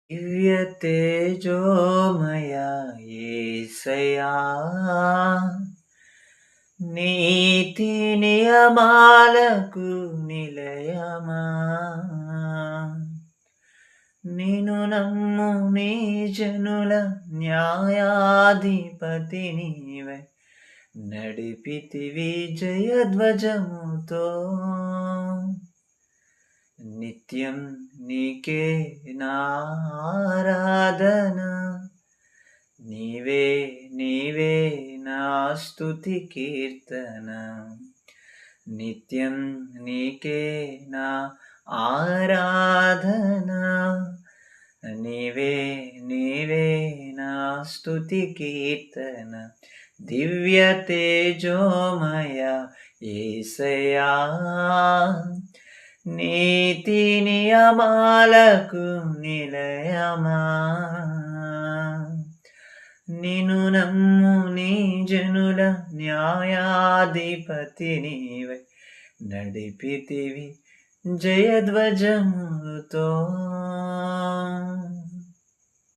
దివ్య తేజోమయ యేసయ్యా, నీతి నియమాలకు నిలయమా, నిన్ను నమ్ము నీ జనుల న్యాయాధిపతి నీవై, నడిపితివి జయధ్వజముతో. నిత్యం నీకే నారాధన, నీవే నీవే నా స్తుతి కీర్తన. నిత్యం నీకే నా ఆరాధన, నీవే నీవే నా స్తుతి కీర్తన. దివ్య తేజోమయ యేసయ్యా, నీతి నియమాలకు నిలయమా, నిన్ను నమ్ము నీ జనుల న్యాయాధిపతి నీవై, నడిపితివి జయధ్వజముతో.